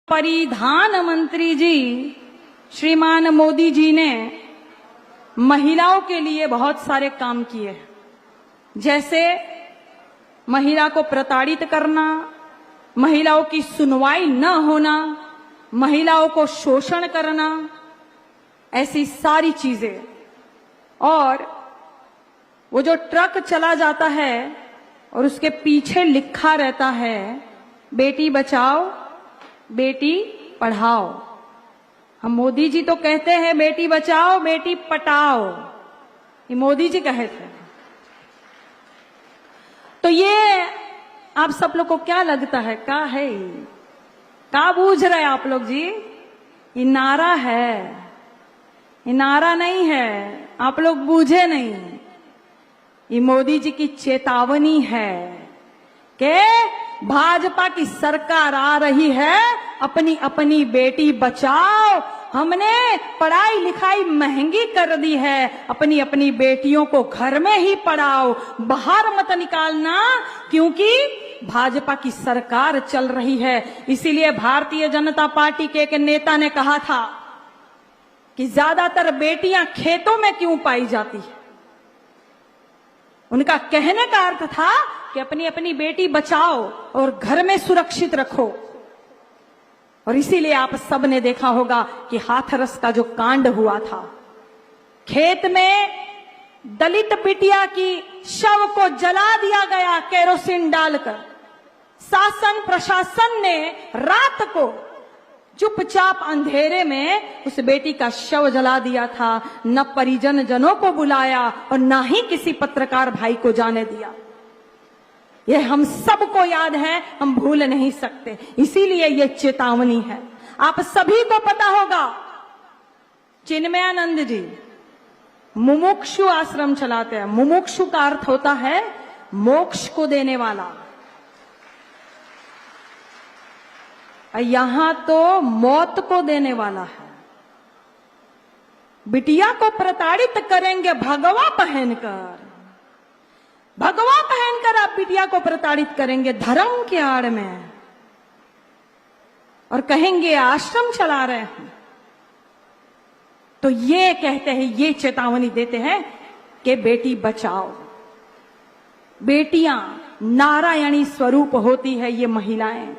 परिधान मंत्री जी श्रीमान मोदी जी ने महिलाओं के लिए बहुत सारे काम किए हैं, जैसे महिला को प्रताड़ित करना, महिलाओं की सुनवाई न होना, महिलाओं को शोषण करना, ऐसी सारी चीजें। और वो जो ट्रक चला जाता है और उसके पीछे लिखा रहता है बेटी बचाओ बेटी पढ़ाओ। हम मोदी जी तो कहते हैं बेटी बचाओ बेटी पटाओ, ये मोदी जी कहे थे। तो ये आप सब लोग को क्या लगता है, क्या है, क्या बूझ रहे आप लोग जी? ये नारा है, ये नारा नहीं है, आप लोग बूझे नहीं। ये मोदी जी की चेतावनी है कि भाजपा की सरकार आ रही है, अपनी अपनी बेटी बचाओ। हमने पढ़ाई लिखाई महंगी कर दी है, अपनी अपनी बेटियों को घर में ही पढ़ाओ, बाहर मत निकालना, क्योंकि भाजपा की सरकार चल रही है। इसीलिए भारतीय जनता पार्टी के एक नेता ने कहा था कि ज्यादातर बेटियां खेतों में क्यों पाई जाती है। उनका कहने का अर्थ था कि अपनी अपनी बेटी बचाओ और घर में सुरक्षित रखो। और इसीलिए आप सब ने देखा होगा कि हाथरस का जो कांड हुआ था, खेत में दलित बिटिया की शव को जला दिया गया केरोसिन डालकर। शासन प्रशासन ने रात को चुपचाप अंधेरे में उस बेटी का शव जला दिया था, न परिजन जनों को बुलाया और न ही किसी पत्रकार भाई को जाने दिया। यह हम सबको याद है, हम भूल नहीं सकते। इसीलिए यह चेतावनी है। आप सभी को पता होगा चिन्मयानंद जी मुमुक्षु आश्रम चलाते हैं। मुमुक्षु का अर्थ होता है मोक्ष को देने वाला। यहां तो मौत को देने वाला है। बिटिया को प्रताड़ित करेंगे भगवा पहनकर, भगवा पहनकर आप बिटिया को प्रताड़ित करेंगे धर्म के आड़ में, और कहेंगे आश्रम चला रहे हैं। तो ये कहते हैं, ये चेतावनी देते हैं कि बेटी बचाओ। बेटियां नारायणी स्वरूप होती है ये महिलाएं।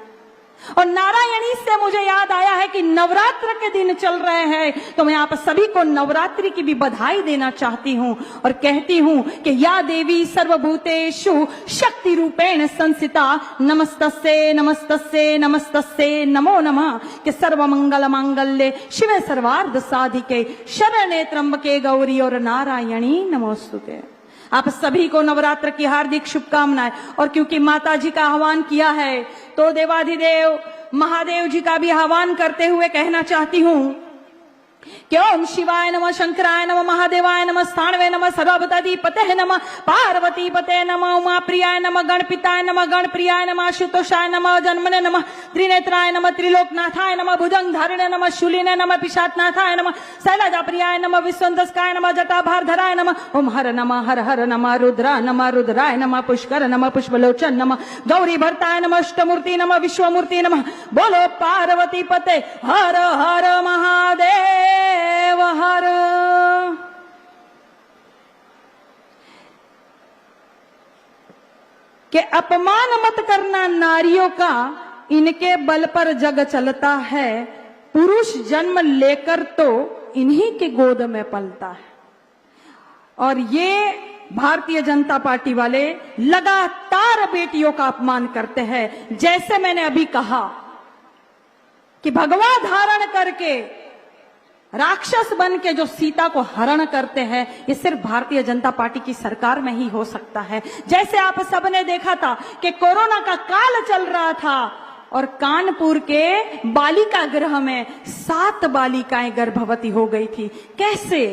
और नारायणी से मुझे याद आया है कि नवरात्र के दिन चल रहे हैं, तो मैं आप सभी को नवरात्रि की भी बधाई देना चाहती हूं और कहती हूं कि या देवी सर्वभूतेषु शक्ति रूपेण संस्थिता नमस्तस्ये नमस्तस्ये नमस्तस्ये नमो नमः। कि सर्वमंगल मांगल्ये शिवे सर्वार्थ साधिके शरण्ये त्र्यंबके गौरी और नारायणी नमोस्तुते। आप सभी को नवरात्र की हार्दिक शुभकामनाएं। और क्योंकि माता जी का आह्वान किया है, तो देवाधिदेव महादेव जी का भी आह्वान करते हुए कहना चाहती हूं कि ओम शिवाय नमः, शंकराय नमः, महादेवाय नमः, स्थाणवे नमः, सर्वभूताधिपते नमः, पार्वती पते नमः, उमा प्रियाय नमः, गणपिताय नमः, गणप्रियाय नमः, आशुतोषाय नमः, जन्मने नमः, त्रिनेत्राय नमः, त्रिलोकनाथाय नमः, भुजंग धारिणे नमः, शूलिने नमः, पिशाचनाथाय नमः, शैलजा प्रियाय नमः, विश्वंतस्काय नमः, जटाभारधराय नमः, ओम हर नमः, हर हर नमः, रुद्रा नमः, रुद्राय नमः, पुष्कर नमः, पुष्पलोचन नमः, गौरी भरताय नमः, अष्टमूर्ति नमः, विश्वमूर्ति नमः। बोलो पार्वती पते हर हर महादेव हर। के अपमान मत करना नारियों का, इनके बल पर जग चलता है, पुरुष जन्म लेकर तो इन्हीं के गोद में पलता है। और ये भारतीय जनता पार्टी वाले लगातार बेटियों का अपमान करते हैं। जैसे मैंने अभी कहा कि भगवा धारण करके राक्षस बन के जो सीता को हरण करते हैं, ये सिर्फ भारतीय जनता पार्टी की सरकार में ही हो सकता है। जैसे आप सबने देखा था कि कोरोना का काल चल रहा था और कानपुर के बालिका गृह में 7 बालिकाएं गर्भवती हो गई थी। कैसे?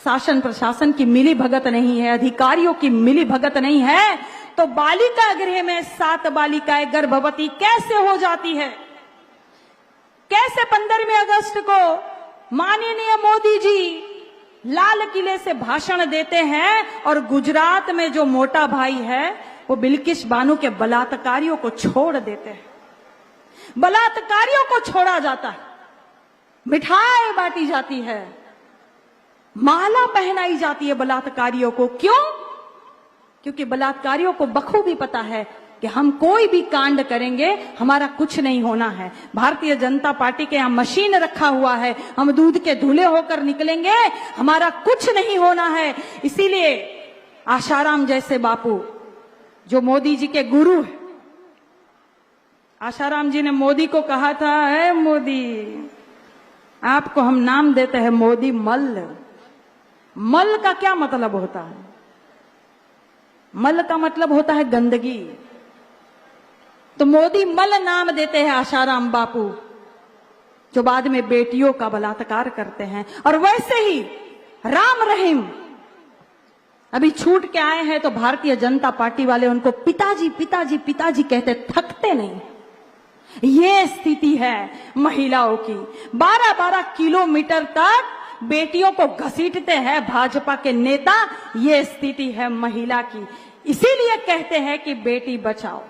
शासन प्रशासन की मिली भगत नहीं है, अधिकारियों की मिली भगत नहीं है, तो बालिका गृह में 7 बालिकाएं गर्भवती कैसे हो जाती है? कैसे 15वें अगस्त को माननीय मोदी जी लाल किले से भाषण देते हैं और गुजरात में जो मोटा भाई है वो बिल्किस बानो के बलात्कारियों को छोड़ देते हैं। बलात्कारियों को छोड़ा जाता है, मिठाई बांटी जाती है, माला पहनाई जाती है बलात्कारियों को। क्यों? क्योंकि बलात्कारियों को बखूबी पता है कि हम कोई भी कांड करेंगे हमारा कुछ नहीं होना है। भारतीय जनता पार्टी के यहां मशीन रखा हुआ है, हम दूध के धुले होकर निकलेंगे, हमारा कुछ नहीं होना है। इसीलिए आशाराम जैसे बापू जो मोदी जी के गुरु है, आशाराम जी ने मोदी को कहा था, है मोदी, आपको हम नाम देते हैं मोदी मल्ल। मल का क्या मतलब होता है? मल का मतलब होता है गंदगी। तो मोदी मल नाम देते हैं आशाराम बापू, जो बाद में बेटियों का बलात्कार करते हैं। और वैसे ही राम रहीम अभी छूट के आए हैं, तो भारतीय जनता पार्टी वाले उनको पिताजी पिताजी पिताजी कहते थकते नहीं। ये स्थिति है महिलाओं की। 12-12 किलोमीटर तक बेटियों को घसीटते हैं भाजपा के नेता। ये स्थिति है महिला की। इसीलिए कहते हैं कि बेटी बचाओ।